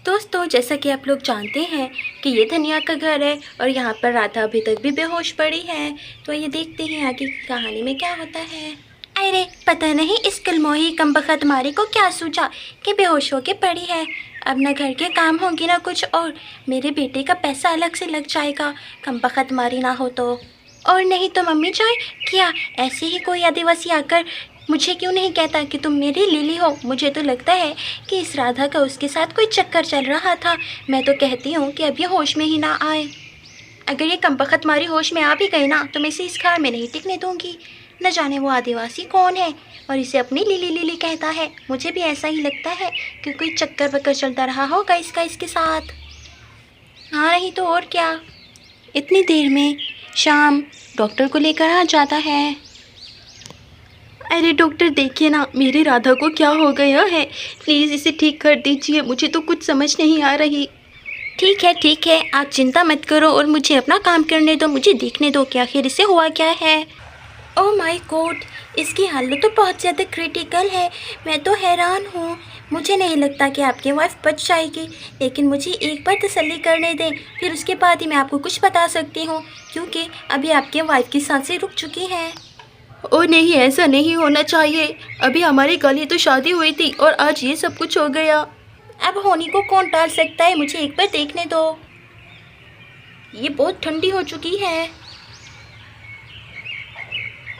दोस्तों, जैसा कि आप लोग जानते हैं कि ये धनिया का घर है और यहाँ पर राधा अभी तक भी बेहोश पड़ी है। तो ये देखते हैं आगे की कहानी में क्या होता है। अरे पता नहीं इस कलमोही कमबख्त मारी को क्या सूझा कि बेहोश होके पड़ी है। अब ना घर के काम होंगे ना कुछ और मेरे बेटे का पैसा अलग से लग जाएगा कमबख्त मारी ना हो तो। और नहीं तो मम्मी जान, क्या ऐसे ही कोई आदिवासी आकर मुझे क्यों नहीं कहता कि तुम मेरी लिली हो। मुझे तो लगता है कि इस राधा का उसके साथ कोई चक्कर चल रहा था। मैं तो कहती हूँ कि अब ये होश में ही ना आए। अगर ये कमबख्त मारी होश में आ भी गई ना तो मैं इसे इस घर में नहीं टिकने दूंगी। न जाने वो आदिवासी कौन है और इसे अपनी लिली लिली कहता है। मुझे भी ऐसा ही लगता है कि कोई चक्कर बक्कर चलता रहा होगा इसका इसके साथ। हाँ नहीं तो और क्या। इतनी देर में शाम डॉक्टर को लेकर आ जाता है। अरे डॉक्टर देखिए ना, मेरी राधा को क्या हो गया है। प्लीज़ इसे ठीक कर दीजिए, मुझे तो कुछ समझ नहीं आ रही। ठीक है, आप चिंता मत करो और मुझे अपना काम करने दो। मुझे देखने दो कि आखिर इसे हुआ क्या है। ओह माय गॉड, इसकी हालत तो बहुत ज़्यादा क्रिटिकल है। मैं तो हैरान हूँ। मुझे नहीं लगता कि आपकी वाइफ बच जाएगी, लेकिन मुझे एक बार तसल्ली करने दें, फिर उसके बाद ही मैं आपको कुछ बता सकती हूँ, क्योंकि अभी आपके वाइफ की सांसें रुक चुकी हैं। ओ नहीं, ऐसा नहीं होना चाहिए। अभी हमारी कल ही तो शादी हुई थी और आज ये सब कुछ हो गया। अब होने को कौन टाल सकता है, मुझे एक बार देखने दो। ये बहुत ठंडी हो चुकी है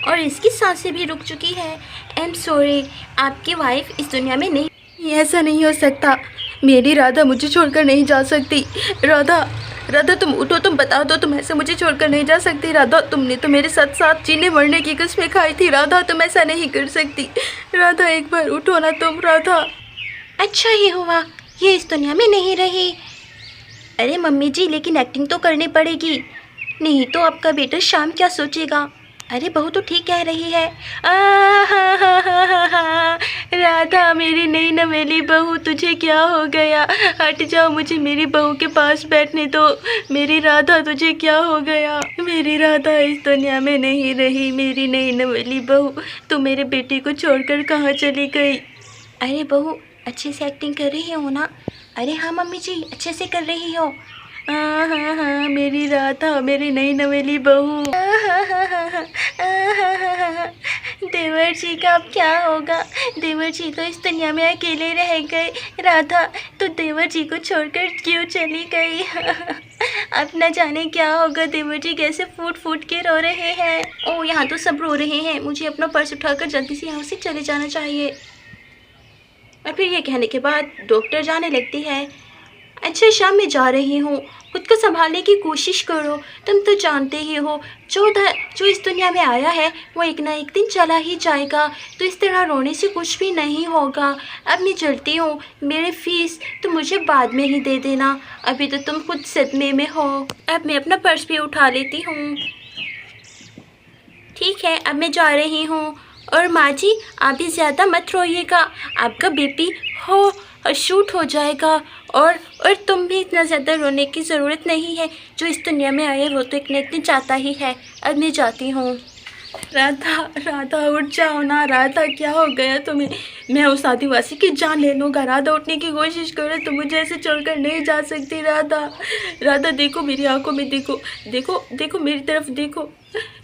और इसकी सांसें भी रुक चुकी है। आई एम सॉरी, आपकी वाइफ इस दुनिया में नहीं। ऐसा नहीं हो सकता। मेरी राधा मुझे छोड़कर नहीं जा सकती। राधा तुम उठो, तुम बता दो, तुम ऐसे मुझे छोड़कर नहीं जा सकती। राधा, तुमने तो मेरे साथ साथ जीने मरने की कसमें खाई थी। राधा तुम ऐसा नहीं कर सकती। राधा एक बार उठो ना तुम। राधा अच्छा ही हुआ ये इस दुनिया में नहीं रही। अरे मम्मी जी, लेकिन एक्टिंग तो करनी पड़ेगी, नहीं तो आपका बेटा शाम क्या सोचेगा। अरे बहू तो ठीक कह रही है। हा, राधा मेरी नई नवेली बहू, तुझे क्या हो गया। हट जाओ, मुझे मेरी बहू के पास बैठने दो। मेरी राधा तुझे क्या हो गया। मेरी राधा इस दुनिया में नहीं रही। मेरी नई नवेली बहू, तू मेरे बेटे को छोड़कर कहाँ चली गई। अरे बहू अच्छे से एक्टिंग कर रही हो ना। अरे हाँ मम्मी जी, अच्छे से कर रही हो। हाँ, मेरी राधा, मेरी नई नवेली बहू। देवर जी का अब क्या होगा। देवर जी तो इस दुनिया में अकेले रह गए। राधा तो देवर जी को छोड़कर क्यों चली गई। अब न जाने क्या होगा। देवर जी कैसे फूट फूट के रो रहे हैं। ओ यहाँ तो सब रो रहे हैं। मुझे अपना पर्स उठाकर जल्दी से यहाँ से चले जाना चाहिए। और फिर ये कहने के बाद डॉक्टर जाने लगती है। अच्छा शाम में जा रही हूँ, खुद को संभालने की कोशिश करो। तुम तो जानते ही हो, जो इस दुनिया में आया है वो एक ना एक दिन चला ही जाएगा। तो इस तरह रोने से कुछ भी नहीं होगा। अब मैं चलती हूँ। मेरी फीस तो मुझे बाद में ही दे देना, अभी तो तुम खुद सदमे में हो। अब मैं अपना पर्स भी उठा लेती हूँ। ठीक है, अब मैं जा रही हूँ। और माँ जी आप भी ज़्यादा मत रोइएगा, आपका बीपी शूट हो जाएगा। और तुम भी इतना ज़्यादा रोने की ज़रूरत नहीं है। जो इस दुनिया में आए वो तो एक न एक दिन जाता ही है। अब मैं जाती हूँ। राधा उठ जाओ ना। राधा क्या हो गया तुम्हें। मैं उस आदिवासी की जान ले लूँगा। राधा उठने की कोशिश करो, तुम मुझे ऐसे छोड़कर नहीं जा सकती। राधा देखो मेरी आंखों में, देखो मेरी तरफ देखो।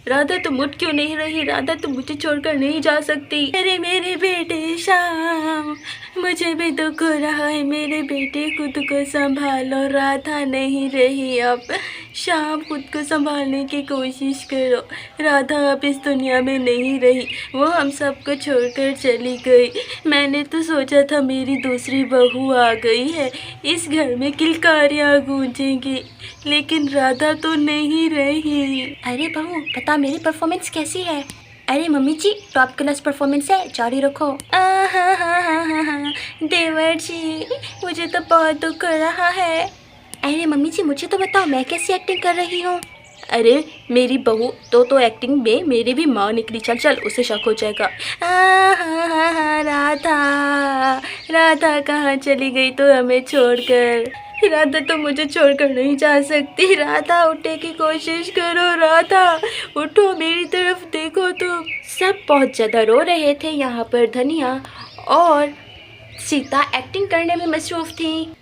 राधा तुम उठ क्यों नहीं रही। राधा तुम मुझे छोड़कर नहीं जा सकती। अरे मेरे बेटे शाम, मुझे भी दुख हो रहा है। मेरे बेटे खुद को संभालो। राधा नहीं रही अब। शाम खुद को संभालने की कोशिश करो। राधा अब इस दुनिया में नहीं रही, वो हम सबको छोड़कर चली गई। मैंने तो सोचा था मेरी दूसरी बहू आ गई है, इस घर में किलकारियाँ गूंजेंगी, लेकिन राधा तो नहीं रही। अरे बहू पता मेरी परफॉर्मेंस कैसी है। अरे मम्मी जी टॉप क्लास परफॉर्मेंस है, जारी रखो। देवर जी मुझे तो बहुत दुख हो रहा है। अरे मम्मी जी मुझे तो बताओ मैं कैसी एक्टिंग कर रही हूँ। अरे मेरी बहू तो एक्टिंग में मेरी भी माँ निकली। चल उसे शक हो जाएगा। राधा कहाँ चली गई तो हमें छोड़कर। राधा तो मुझे छोड़कर नहीं जा सकती। राधा उठने की कोशिश करो। राधा उठो, मेरी तरफ देखो। तो सब बहुत ज़्यादा रो रहे थे। यहाँ पर धनिया और सीता एक्टिंग करने में मसरूफ़ थी।